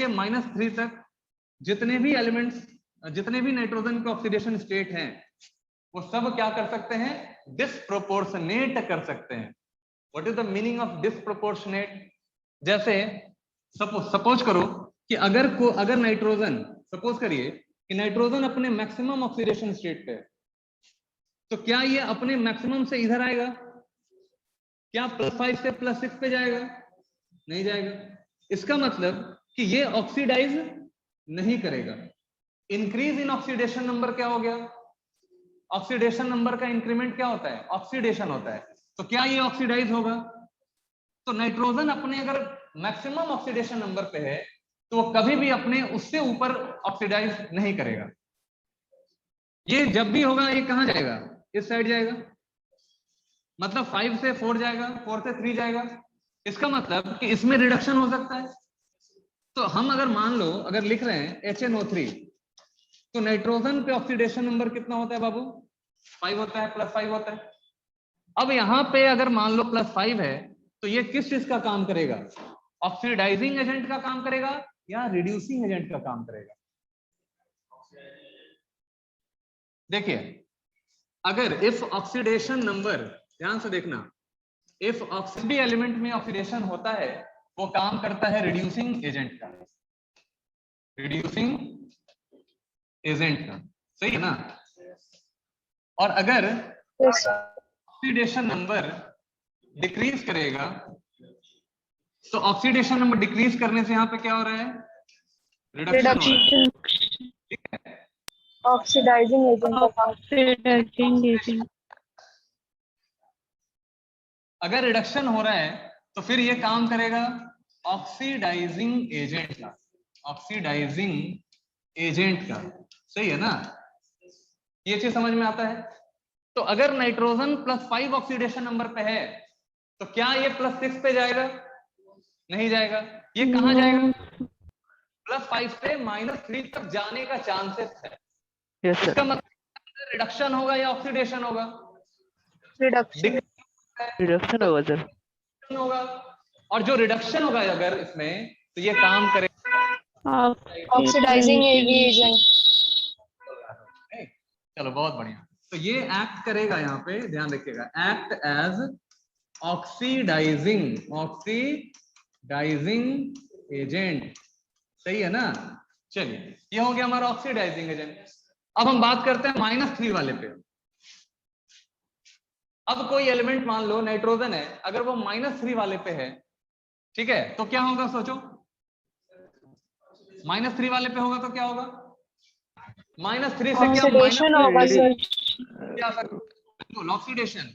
-3 तक जितने भी एलिमेंट्स, जितने भी नाइट्रोजन के ऑक्सीडेशन स्टेट हैं वो सब क्या कर सकते हैं, डिस्प्रोपोर्शनेट कर सकते हैं। What is the meaning of disproportionate? जैसे सपोज करो कि अगर नाइट्रोजन, सपोज करिए कि नाइट्रोजन अपने मैक्सिमम ऑक्सीडेशन स्टेट पे है, तो क्या ये अपने मैक्सिमम से इधर आएगा? क्या +5 से +6 पे जाएगा? नहीं जाएगा। इसका मतलब कि ये ऑक्सीडाइज नहीं करेगा। इंक्रीज इन ऑक्सीडेशन नंबर क्या हो गया? ऑक्सीडेशन नंबर का इंक्रीमेंट क्या होता है? ऑक्सीडेशन होता है। तो क्या ये ऑक्सीडाइज होगा? तो नाइट्रोजन अपने अगर मैक्सिमम ऑक्सीडेशन नंबर पे है तो वो कभी भी अपने उससे ऊपर ऑक्सीडाइज नहीं करेगा। ये जब भी होगा ये कहां जाएगा? इस साइड जाएगा, मतलब 5 से 4 जाएगा, 4 से 3 जाएगा। इसका मतलब कि इसमें रिडक्शन हो सकता है। तो हम अगर मान लो अगर लिख रहे हैं HNO3, तो नाइट्रोजन पे ऑक्सीडेशन नंबर कितना होता है बाबू? 5 होता है, +5 होता है। अब यहाँ पे अगर मान लो +5 है तो ये किस चीज का काम करेगा? ऑक्सीडाइजिंग एजेंट का काम करेगा या रिड्यूसिंग एजेंट का काम करेगा? देखिए, अगर इफ ऑक्सीडेशन नंबर, ध्यान से देखना, इफ ऑक्सीडी एलिमेंट में ऑक्सीडेशन होता है वो काम करता है रिड्यूसिंग एजेंट का, रिड्यूसिंग एजेंट का, सही है ना? और अगर ऑक्सीडेशन नंबर डिक्रीज करेगा तो ऑक्सीडेशन नंबर डिक्रीज करने से यहाँ पे क्या हो रहा है? रिडक्शन हो रहा है, ठीक है? Oxidising agent. अगर रिडक्शन हो रहा है तो फिर ये काम करेगा ऑक्सीडाइजिंग एजेंट का, ऑक्सीडाइजिंग एजेंट का, सही है ना? ये चीज समझ में आता है? तो अगर नाइट्रोजन +5 ऑक्सीडेशन नंबर पे है तो क्या ये +6 पे जाएगा? नहीं जाएगा। ये कहां जाएगा? +5 से -3 तक जाने का चांसेस है। इसका मतलब रिडक्शन होगा या ऑक्सीडेशन होगा? रिडक्शन होगा सर, होगा। और जो रिडक्शन होगा अगर इसमें, तो ये काम करेगा ऑक्सीडाइजिंग एजेंट। चलो बहुत बढ़िया। तो ये एक्ट करेगा, यहाँ पे ध्यान रखिएगा, एक्ट एज ऑक्सीडाइजिंग एजेंट, सही है ना? चलिए, ये हो गया हमारा ऑक्सीडाइजिंग एजेंट। अब हम बात करते हैं -3 वाले पे। अब कोई एलिमेंट मान लो नाइट्रोजन है, अगर वो -3 वाले पे है, ठीक है, तो क्या होगा? सोचो, -3 वाले पे होगा तो क्या होगा? -3 से क्या? ऑक्सीडेशन होगा सर। ऑक्सीडेशन।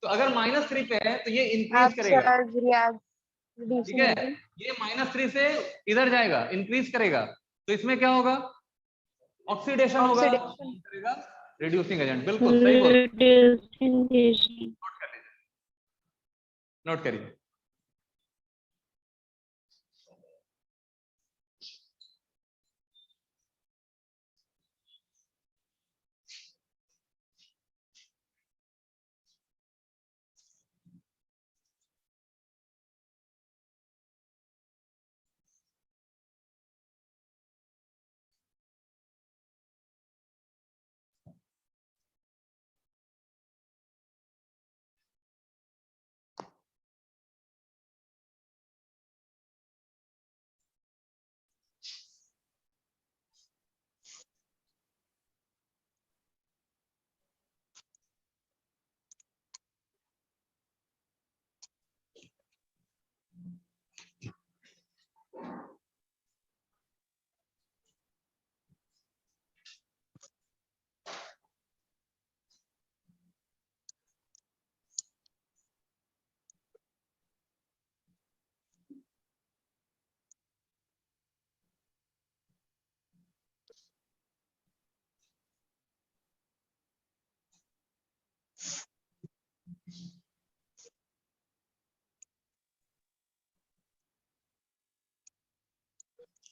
तो अगर -3 पे है तो ये इंक्रीज करेगा, ठीक है? ये -3 से इधर जाएगा, इंक्रीज करेगा, तो इसमें क्या होगा? ऑक्सीडेशन होगा, करेगा रिड्यूसिंग एजेंट। बिल्कुल सही बोल, नोट करिए।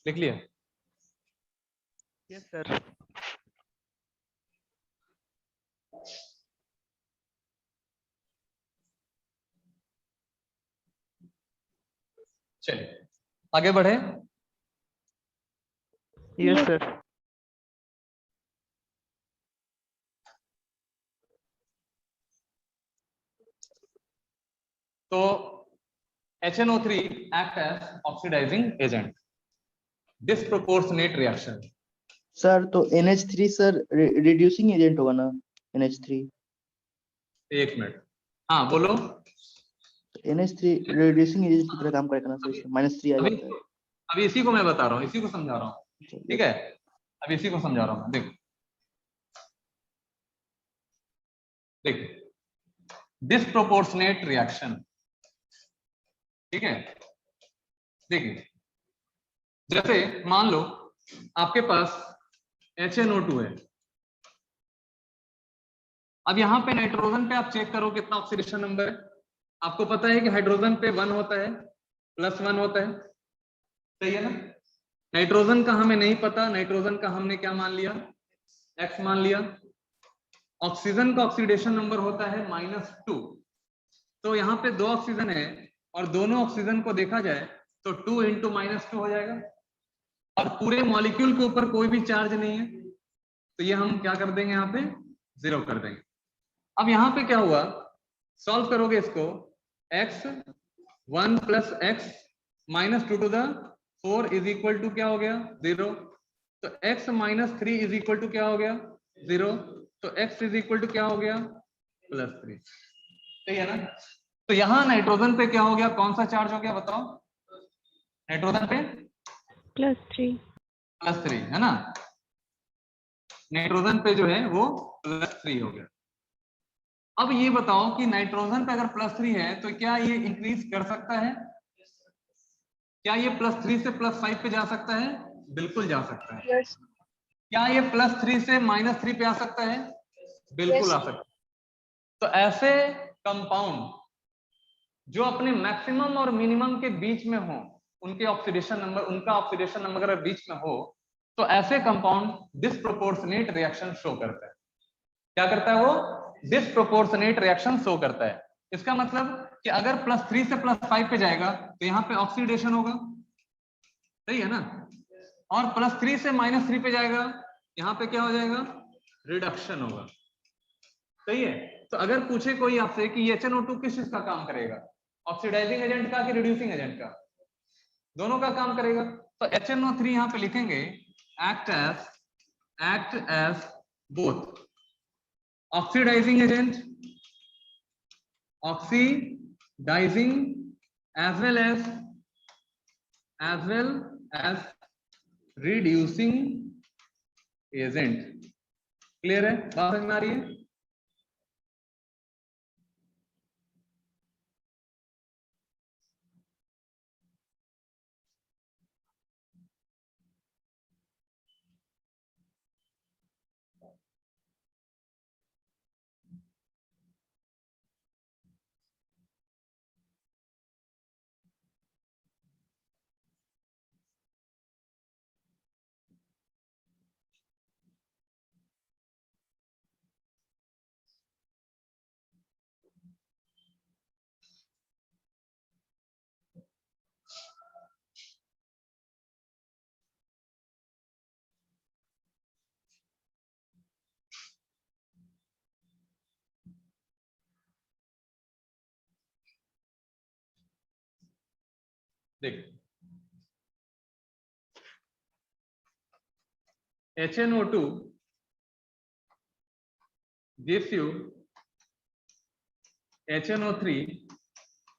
लिख लिया? Yes sir. चलिए आगे बढ़े। Yes sir. तो HNO3 act as oxidizing agent, disproportionate reaction। Sir तो NH3 सर रिड्यूसिंग एजेंट होगा ना? NH3 एक मिनट, हाँ बोलो। NH3 रिड्यूसिंग एजेंट की तरह काम करेगा ना सर? -3 आ जाता है। अभी इसी को मैं बता रहा हूँ, इसी को समझा रहा हूँ, ठीक है? अभी इसी को समझा रहा हूँ। देखो डिस्प्रोपोर्शनेट रिएक्शन, ठीक है? देखिए, जैसे मान लो आपके पास HNO2 है। अब यहां पे नाइट्रोजन पे आप चेक करो कितना ऑक्सीडेशन नंबर है। आपको पता है कि हाइड्रोजन पे 1 होता है, +1 होता है, सही है ना? नाइट्रोजन का हमें नहीं पता, नाइट्रोजन का हमने क्या मान लिया? x मान लिया। ऑक्सीजन का ऑक्सीडेशन नंबर होता है -2, तो यहाँ पे 2 ऑक्सीजन है और दोनों ऑक्सीजन को देखा जाए तो 2 × -2 हो जाएगा, और पूरे मॉलिक्यूल के ऊपर कोई भी चार्ज नहीं है, तो ये हम क्या कर देंगे, यहाँ पे 0 कर देंगे। अब यहाँ पे क्या हुआ, सॉल्व करोगे इसको, x 1 + x -2 to the 4 = क्या हो गया, 0। तो x - 3 = क्या हो गया, 0। तो x = क्या हो गया, +3। सही है ना। तो यहाँ नाइट्रोजन पे क्या हो गया, कौन सा चार्ज हो गया बताओ, नाइट्रोजन पे +3 है ना, नाइट्रोजन पे जो है वो +3 हो गया। अब ये बताओ कि नाइट्रोजन पे अगर +3 है तो क्या ये इंक्रीज कर सकता है, क्या ये +3 से +5 पे जा सकता है, बिल्कुल जा सकता है। Yes. क्या ये +3 से -3 पे आ सकता है, बिल्कुल Yes. आ सकता है। तो ऐसे कंपाउंड जो अपने मैक्सिमम और मिनिमम के बीच में हो, उनका ऑक्सीडेशन नंबर अगर बीच में हो, तो ऐसे कंपाउंड डिस्प्रोपोर्शनेट रिएक्शन शो करता है। क्या करता है वो, डिस्प्रोपोर्शनेट रिएक्शन शो करता है। इसका मतलब कि अगर +3 से +5 पे जाएगा तो यहाँ पे ऑक्सीडेशन होगा, सही है ना, और +3 से -3 पे जाएगा, यहाँ पे क्या हो जाएगा, रिडक्शन होगा, सही है। तो अगर पूछे कोई आपसे कि HNO2 किस चीज का काम करेगा, ऑक्सीडाइजिंग एजेंट का कि रिड्यूसिंग एजेंट का, दोनों का काम करेगा। तो HNO3 यहाँ पे लिखेंगे act as both oxidising agent, oxidising as well as reducing agent. Clear है, बात समझ में आ रही है। देख, HNO2 gives you HNO3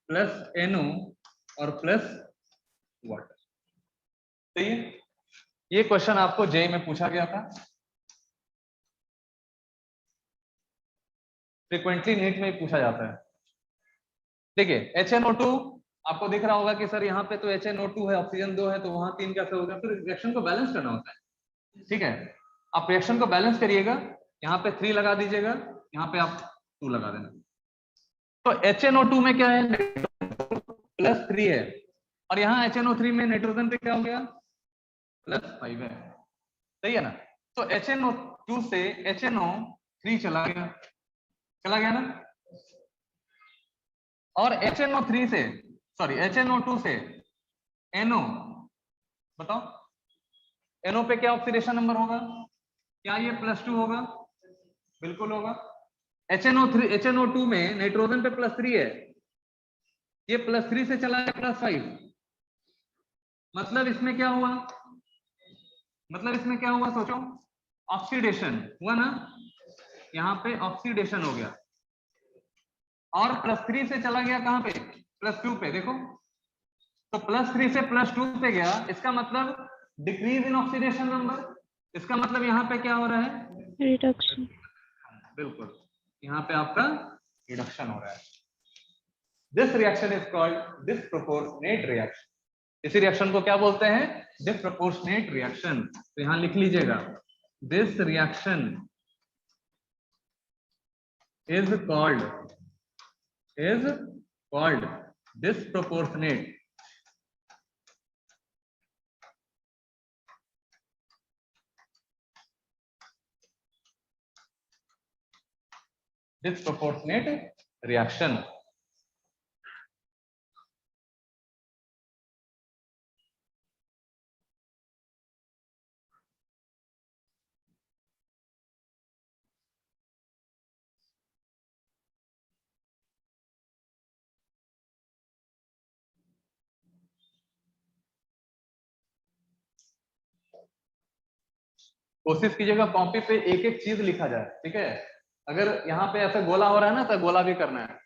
plus NO और प्लस वाटर। सही है, ये क्वेश्चन आपको जेईई में पूछा गया था, फ्रीक्वेंटली नीट में पूछा जाता है। देखिए HNO2 आपको दिख रहा होगा कि सर यहाँ पे तो HNO2 है, ऑक्सीजन 2 है, तो वहां 3 कैसे होगा, फिर रिएक्शन को बैलेंस करना होता है। ठीक है, आप रिएक्शन को बैलेंस करिएगा, यहाँ पे 3 लगा दीजिएगा, यहाँ पे आप 2 लगा देना। तो HNO2 में क्या है, +3 है, और यहाँ HNO3 में नाइट्रोजन पे क्या हो गया, +5 है, सही है ना। तो HNO2 से HNO3 चला गया ना, और HNO2 से NO, बताओ NO पे क्या ऑक्सीडेशन नंबर होगा, क्या ये +2 होगा, बिल्कुल होगा। HNO2 में नाइट्रोजन पे +3 है, ये +3 से चला गया +5, मतलब इसमें क्या हुआ, सोचो, ऑक्सीडेशन हुआ ना, यहाँ पे ऑक्सीडेशन हो गया, और +3 से चला गया कहां पे, +2 पे। देखो तो +3 से +2 पे गया, इसका मतलब डिक्रीज इन ऑक्सीडेशन नंबर, इसका मतलब यहाँ पे क्या हो रहा है, Reduction. बिल्कुल, यहाँ पे आपका रिडक्शन हो रहा है। This reaction is called disproportionate reaction. इसी रिएक्शन को क्या बोलते हैं, डिस्प्रोपोर्शनेट रिएक्शन। तो यहां लिख लीजिएगा, this reaction is called disproportionate disproportionate reaction. कोशिश कीजिएगा कॉपी पे एक एक चीज लिखा जाए, ठीक है। अगर यहाँ पे ऐसे गोला हो रहा है ना तो गोला भी करना है,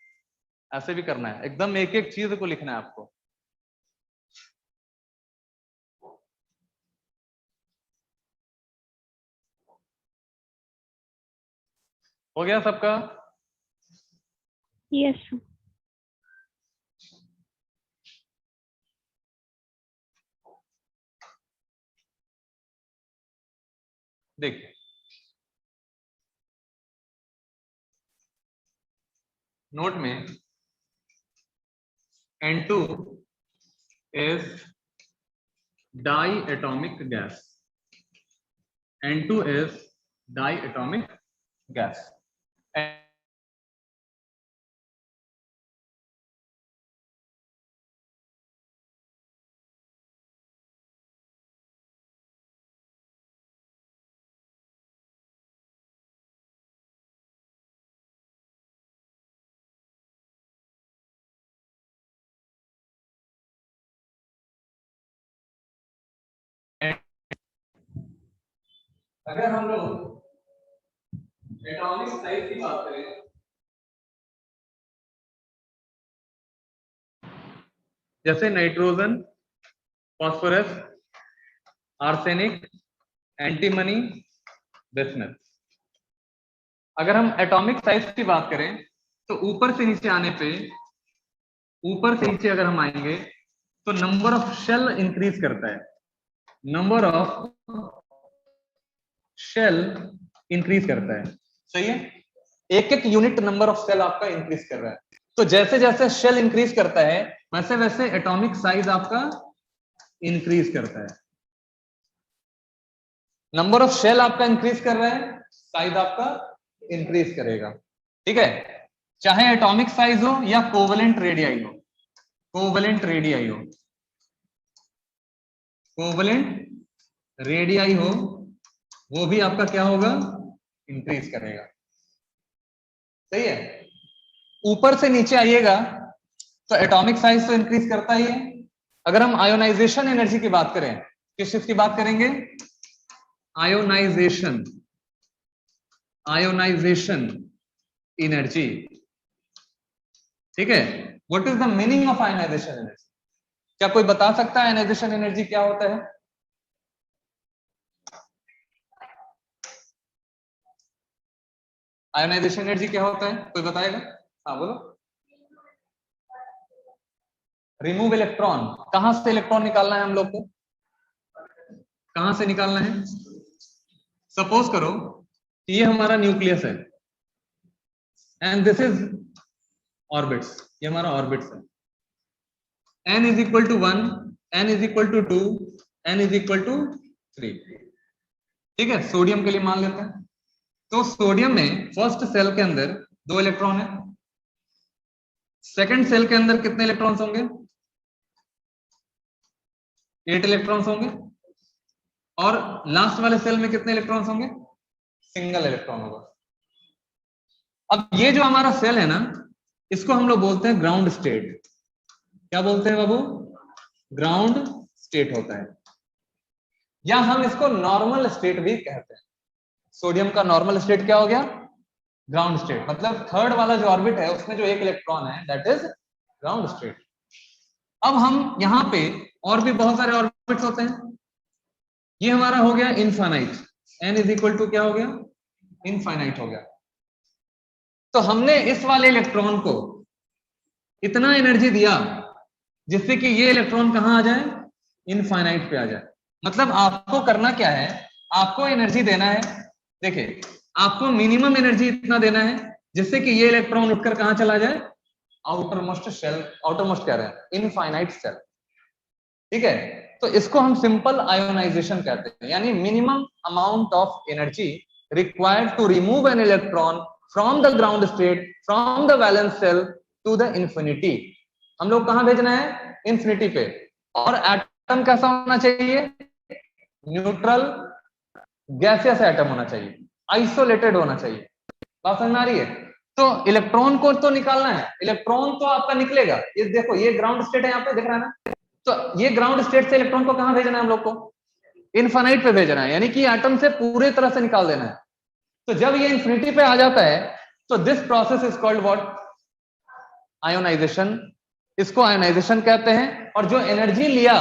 ऐसे भी करना है, एकदम एक एक चीज को लिखना है आपको। हो गया सबका? यस। देखिए नोट में N2 is diatomic gas. N2 is diatomic gas. अगर हम लोग एटॉमिक साइज की बात करें, जैसे nitrogen, phosphorus, arsenic, antimony, bismuth. अगर हम एटॉमिक साइज की बात करें तो ऊपर से नीचे आने पे, ऊपर से नीचे अगर हम आएंगे तो नंबर ऑफ शेल इंक्रीज करता है, नंबर ऑफ शेल इंक्रीज करता है, सही है। एक एक यूनिट नंबर ऑफ शेल आपका इंक्रीज कर रहा है। तो जैसे जैसे शेल इंक्रीज करता है वैसे वैसे एटॉमिक साइज आपका इंक्रीज करता है। नंबर ऑफ शेल आपका इंक्रीज कर रहा है, साइज आपका इंक्रीज करेगा, ठीक है। चाहे एटॉमिक साइज हो या कोवेलेंट रेडियाई हो, कोवेलेंट रेडियाई हो, कोवेलेंट रेडियाई हो, वो भी आपका क्या होगा, इंक्रीज करेगा, सही है। ऊपर से नीचे आइएगा तो एटॉमिक साइज तो इंक्रीज करता ही है। अगर हम आयोनाइजेशन एनर्जी की बात करें, किस चीज की बात करेंगे, आयोनाइजेशन, आयोनाइजेशन एनर्जी, ठीक है। What is the meaning of ionization energy? क्या कोई बता सकता है आयोनाइजेशन एनर्जी क्या होता है? आयोनाइजेशन एनर्जी क्या होता है, कोई बताएगा? हाँ बोलो। Remove electron. कहां से इलेक्ट्रॉन निकालना है हम लोग को, कहां से निकालना है? सपोज करो ये हमारा न्यूक्लियस है एंड दिस इज ऑर्बिट्स, ये हमारा ऑर्बिट्स है। n is equal to 1, n is equal to 2, n is equal to 3, ठीक है। सोडियम के लिए मान लेते हैं। तो सोडियम में फर्स्ट सेल के अंदर 2 इलेक्ट्रॉन है, सेकंड सेल के अंदर कितने इलेक्ट्रॉन्स होंगे, 8 इलेक्ट्रॉन्स होंगे, और लास्ट वाले सेल में कितने इलेक्ट्रॉन्स होंगे, सिंगल इलेक्ट्रॉन होगा। अब ये जो हमारा सेल है ना, इसको हम लोग बोलते हैं ग्राउंड स्टेट। क्या बोलते हैं बाबू, ग्राउंड स्टेट होता है, या हम इसको नॉर्मल स्टेट भी कहते हैं। सोडियम का नॉर्मल स्टेट क्या हो गया, ग्राउंड स्टेट। मतलब थर्ड वाला जो ऑर्बिट है उसमें जो 1 इलेक्ट्रॉन है दैट इज ग्राउंड स्टेट। अब हम यहाँ पे और भी बहुत सारे ऑर्बिट्स होते हैं। ये हमारा हो गया infinite, n is equal to क्या हो गया, इनफाइनाइट हो गया। तो हमने इस वाले इलेक्ट्रॉन को इतना एनर्जी दिया जिससे कि ये इलेक्ट्रॉन कहां आ जाए, इनफाइनाइट पे आ जाए। मतलब आपको करना क्या है, आपको एनर्जी देना है, देखिए आपको मिनिमम एनर्जी इतना देना है जिससे कि ये इलेक्ट्रॉन उठकर कहां चला जाए, outermost shell, outermost कह रहे हैं, इनफाइनाइट सेल, ठीक है। तो इसको हम सिंपल आयोनाइजेशन कहते हैं, यानी minimum amount of energy required to remove an electron from the ground state, from the valence shell to the infinity. हम लोग कहां भेजना है? इंफिनिटी पे। और एटम कैसा होना चाहिए? न्यूट्रल गैसियस एटम होना चाहिए, आइसोलेटेड होना चाहिए। बात समझ में आ रही है? तो इलेक्ट्रॉन को तो निकालना है, इलेक्ट्रॉन तो आपका निकलेगा। ये देखो, ये ग्राउंड स्टेट है, यहाँ पे दिख रहा है ना? तो ये ग्राउंड स्टेट से इलेक्ट्रॉन को कहां भेजना है हम लोग को? इनफाइनाइट पे भेजना है, यानी कि एटम से पूरे तरह से निकाल देना है। तो जब ये इंफिनिटी पे आ जाता है तो this process is called what? Ionization. इसको आयोनाइजेशन कहते हैं। और जो एनर्जी लिया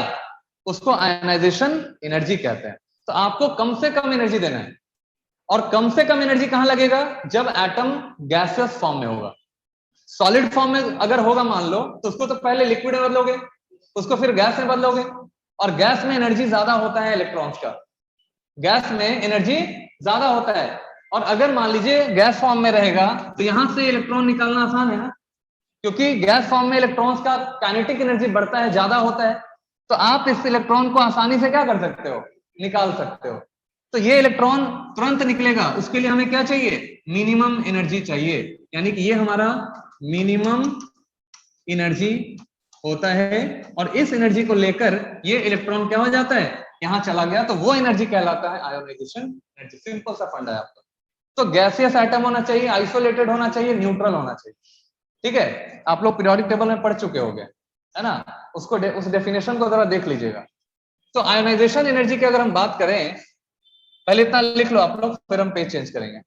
उसको आयोनाइजेशन एनर्जी कहते हैं। तो आपको कम से कम एनर्जी देना है। और कम से कम एनर्जी कहां लगेगा? जब एटम गैसियस फॉर्म में होगा। सॉलिड फॉर्म में अगर होगा मान लो, तो उसको तो पहले लिक्विड में बदलोगे, उसको फिर गैस में बदलोगे। और गैस में एनर्जी ज्यादा होता है इलेक्ट्रॉन्स का, गैस में एनर्जी ज्यादा होता है। और अगर मान लीजिए गैस फॉर्म में रहेगा तो यहां से इलेक्ट्रॉन निकालना आसान है ना, क्योंकि गैस फॉर्म में इलेक्ट्रॉन्स का काइनेटिक एनर्जी बढ़ता है, ज्यादा होता है। तो आप इस इलेक्ट्रॉन को आसानी से क्या कर सकते हो? निकाल सकते हो। तो ये इलेक्ट्रॉन तुरंत निकलेगा, उसके लिए हमें क्या चाहिए? मिनिमम एनर्जी चाहिए। यानी कि ये हमारा मिनिमम एनर्जी होता है। और इस एनर्जी को लेकर ये इलेक्ट्रॉन क्या हो जाता है? यहां चला गया, तो वो एनर्जी कहलाता है आयोनाइजेशन एनर्जी। सिंपल सा फंडा है आपका। तो गैसियस एटम होना चाहिए, आइसोलेटेड होना चाहिए, न्यूट्रल होना चाहिए। ठीक है, आप लोग पीरियोडिक टेबल में पढ़ चुके होंगे, है ना? उसको उस डेफिनेशन को जरा देख लीजिएगा। तो आयोनाइजेशन एनर्जी की अगर हम बात करें, पहले इतना लिख लो आप लोग, फिर हम पेज चेंज करेंगे।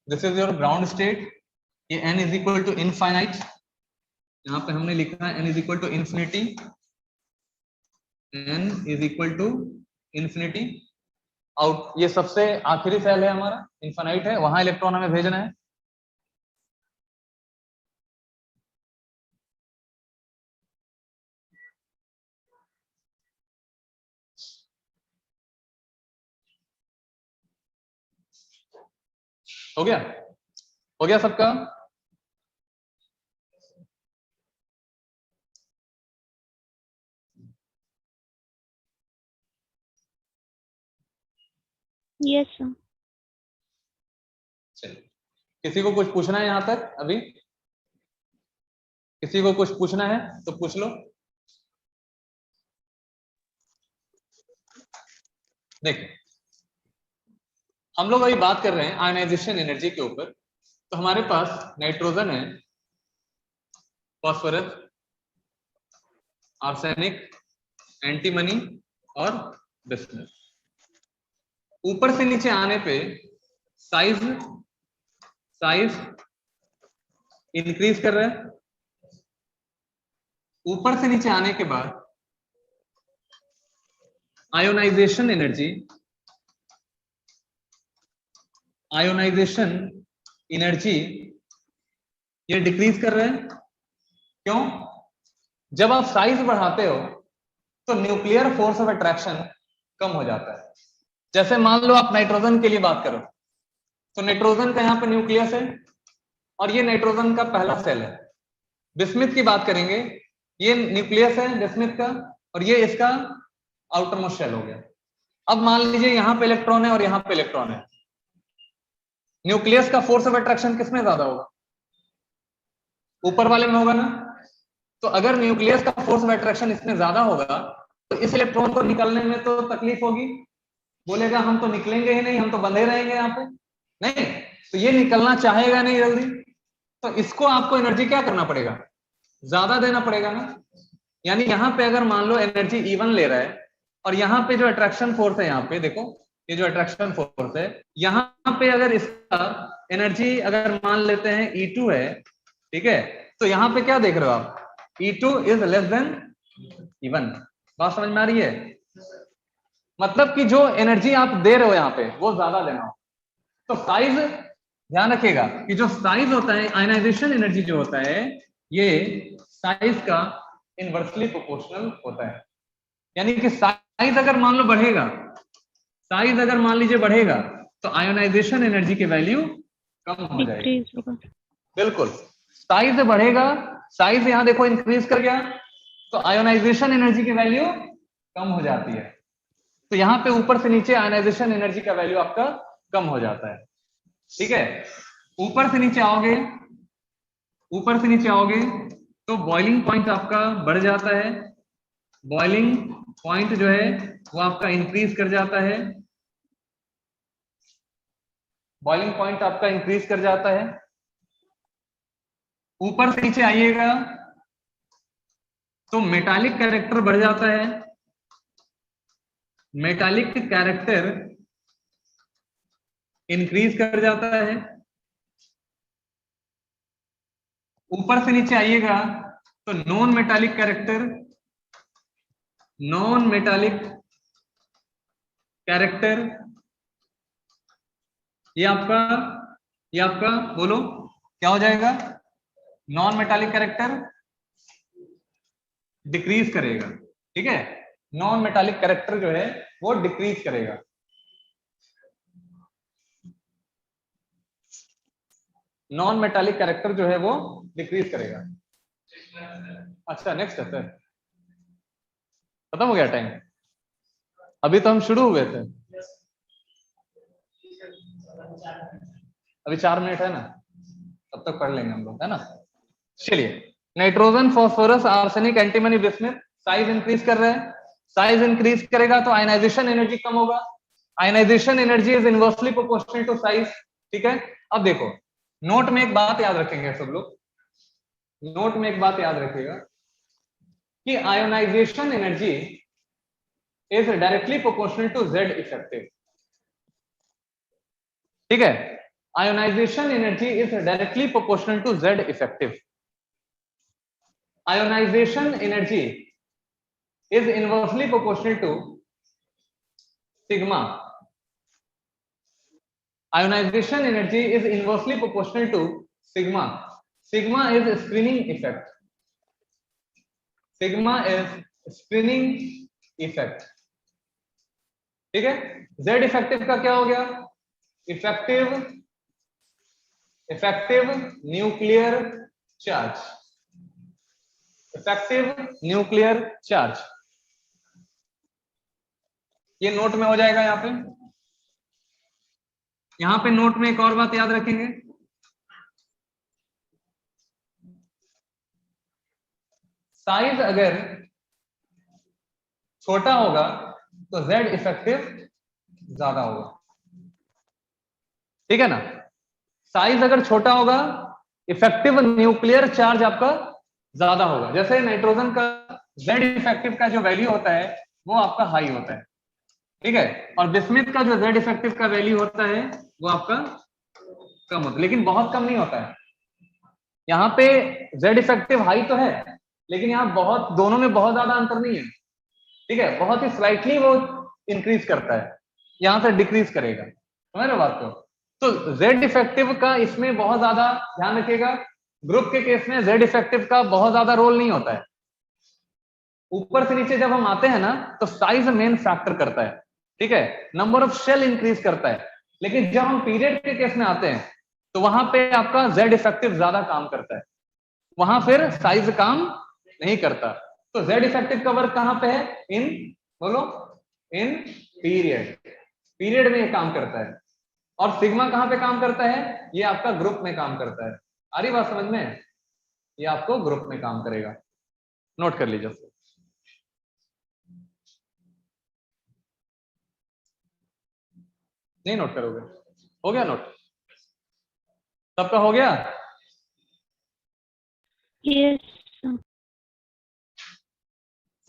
This is your ground state. ये n is equal to infinite, यहां पे हमने लिखा है n is equal to infinity, n is equal to infinity. Out, ये सबसे आखिरी सेल है हमारा, इनफाइनाइट है, वहां इलेक्ट्रॉन हमें भेजना है। हो गया? हो गया सबका? Yes, sir. चलिए, किसी को कुछ पूछना है यहां तक? अभी किसी को कुछ पूछना है तो पूछ लो। देखिए, हम लोग अभी बात कर रहे हैं आयनाइजेशन एनर्जी के ऊपर। तो हमारे पास नाइट्रोजन है, फास्फोरस, आर्सेनिक, एंटीमनी और बिस्मथ। ऊपर से नीचे आने पे साइज इंक्रीज कर रहा है। ऊपर से नीचे आने के बाद आयोनाइजेशन एनर्जी ये डिक्रीज कर रहे हैं। क्यों? जब आप साइज बढ़ाते हो तो न्यूक्लियर फोर्स ऑफ अट्रैक्शन कम हो जाता है। जैसे मान लो आप नाइट्रोजन के लिए बात करो, तो नाइट्रोजन का यहां पे न्यूक्लियस है और ये नाइट्रोजन का पहला सेल है। बिस्मिथ की बात करेंगे, ये न्यूक्लियस है बिस्मिथ का और ये इसका आउटर मोस्ट शेल हो गया। अब मान लीजिए यहां पे इलेक्ट्रॉन है और यहां पे इलेक्ट्रॉन है, न्यूक्लियस का फोर्स ऑफ अट्रैक्शन किसमें ज्यादा होगा? ऊपर वाले में होगा ना। तो अगर न्यूक्लियस का फोर्स ऑफ अट्रैक्शन इसमें ज्यादा होगा तो इस इलेक्ट्रॉन को निकलने में तो तकलीफ होगी, बोलेगा हम तो निकलेंगे ही नहीं, हम तो बंधे रहेंगे यहाँ पे, नहीं। तो ये निकलना चाहेगा नहीं जल्दी, तो इसको आपको एनर्जी क्या करना पड़ेगा? ज्यादा देना पड़ेगा ना। यानी यहाँ पे अगर मान लो एनर्जी E1 ले रहा है और यहाँ पे जो अट्रैक्शन फोर्स है, यहाँ पे देखो ये जो अट्रैक्शन फोर्स है, यहाँ पे अगर इसका एनर्जी अगर मान लेते हैं E2 है, ठीक है, तो यहाँ पे क्या देख रहे हो आप? E2 is less than E1। बात समझ में आ रही है? मतलब कि जो एनर्जी आप दे रहे हो यहाँ पे वो ज्यादा देना हो। तो साइज, ध्यान रखिएगा कि जो साइज होता है, आयनाइजेशन एनर्जी जो होता है, ये साइज का इनवर्सली प्रोपोर्शनल होता है। यानी कि साइज अगर मान लो बढ़ेगा, साइज अगर मान लीजिए बढ़ेगा तो आयोनाइजेशन एनर्जी की वैल्यू कम हो जाएगी। डिक्रीज होगा। बिल्कुल, साइज बढ़ेगा, साइज यहां देखो इंक्रीज कर गया तो आयोनाइजेशन एनर्जी की वैल्यू कम हो जाती है। तो यहां पे ऊपर से नीचे आयोनाइजेशन एनर्जी का वैल्यू आपका कम हो जाता है। ठीक है, ऊपर से नीचे आओगे, ऊपर से नीचे आओगे तो बॉइलिंग पॉइंट आपका बढ़ जाता है, बॉइलिंग पॉइंट जो है वो आपका इंक्रीज कर जाता है, बॉइलिंग पॉइंट आपका इंक्रीज कर जाता है। ऊपर से नीचे आइएगा तो मेटालिक कैरेक्टर बढ़ जाता है, मेटालिक कैरेक्टर इंक्रीज कर जाता है। ऊपर से नीचे आइएगा तो non metallic character, non metallic character ये आपका बोलो क्या हो जाएगा? नॉन मेटालिक कैरेक्टर डिक्रीज करेगा। ठीक है, नॉन मेटालिक कैरेक्टर जो है वो डिक्रीज करेगा। नॉन मेटालिक कैरेक्टर जो है वो डिक्रीज करेगा। अच्छा, नेक्स्ट है सर, खत्म हो गया टाइम? अभी तो हम शुरू हुए थे, अभी 4 मिनट है ना, तब तक पढ़ लेंगे हम लोग, है ना। चलिए, nitrogen, phosphorus, arsenic, antimony, bismuth size increase कर रहे हैं, साइज इंक्रीज करेगा तो आयनाइजेशन एनर्जी कम होगा, ionization energy is inversely proportional to size. ठीक है, अब देखो नोट में एक बात याद रखेंगे सब लोग, नोट में एक बात याद रखिएगा कि ionization energy is directly proportional to Z effective. ठीक है, ionization energy is directly proportional to Z effective. Ionization energy is inversely proportional to sigma. Ionization energy is inversely proportional to sigma. Sigma is screening effect. Sigma is screening effect. ठीक है, Z इफेक्टिव का क्या हो गया? Effective nuclear charge, effective nuclear charge. ये नोट में हो जाएगा। यहां पे नोट में एक और बात याद रखेंगे, साइज अगर छोटा होगा तो Z इफेक्टिव ज्यादा होगा। ठीक है ना, साइज अगर छोटा होगा इफेक्टिव न्यूक्लियर चार्ज आपका ज्यादा होगा। जैसे नाइट्रोजन का Z इफेक्टिव का जो वैल्यू होता है वो आपका हाई होता है। ठीक है, और बिस्मुथ का जो Z इफेक्टिव का वैल्यू होता है वो आपका कम होता है, लेकिन बहुत कम नहीं होता है। यहाँ पे Z इफेक्टिव हाई तो है, लेकिन यहाँ बहुत, दोनों में बहुत ज्यादा अंतर नहीं है। ठीक है, बहुत ही स्लाइटली वो इंक्रीज करता है, यहाँ से डिक्रीज करेगा। समझ रहे हो बात को? तो Z इफेक्टिव का इसमें बहुत ज्यादा ध्यान रखिएगा। ग्रुप के केस में Z इफेक्टिव का बहुत ज्यादा रोल नहीं होता है। ऊपर से नीचे जब हम आते हैं ना तो साइज मेन फैक्टर करता है। ठीक है, नंबर ऑफ शेल इंक्रीज करता है, लेकिन जब हम पीरियड के केस में आते हैं तो वहां पे आपका Z इफेक्टिव ज्यादा काम करता है, वहां फिर साइज काम नहीं करता। तो Z इफेक्टिव का वर्क कहां पे है? इन पीरियड में ये काम करता है। और सिग्मा कहां पे काम करता है? ये आपका ग्रुप में काम करता है। आ रही बात समझ में? ये आपको ग्रुप में काम करेगा, नोट कर लीजिए। नहीं नोट करोगे? हो गया नोट? सबका हो गया? यस।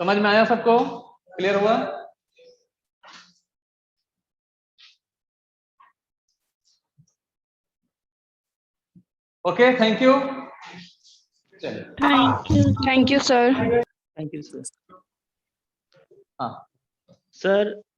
समझ में आया सबको? क्लियर हुआ? Okay, thank you. चलिए, thank you sir. Thank you sir. हाँ सर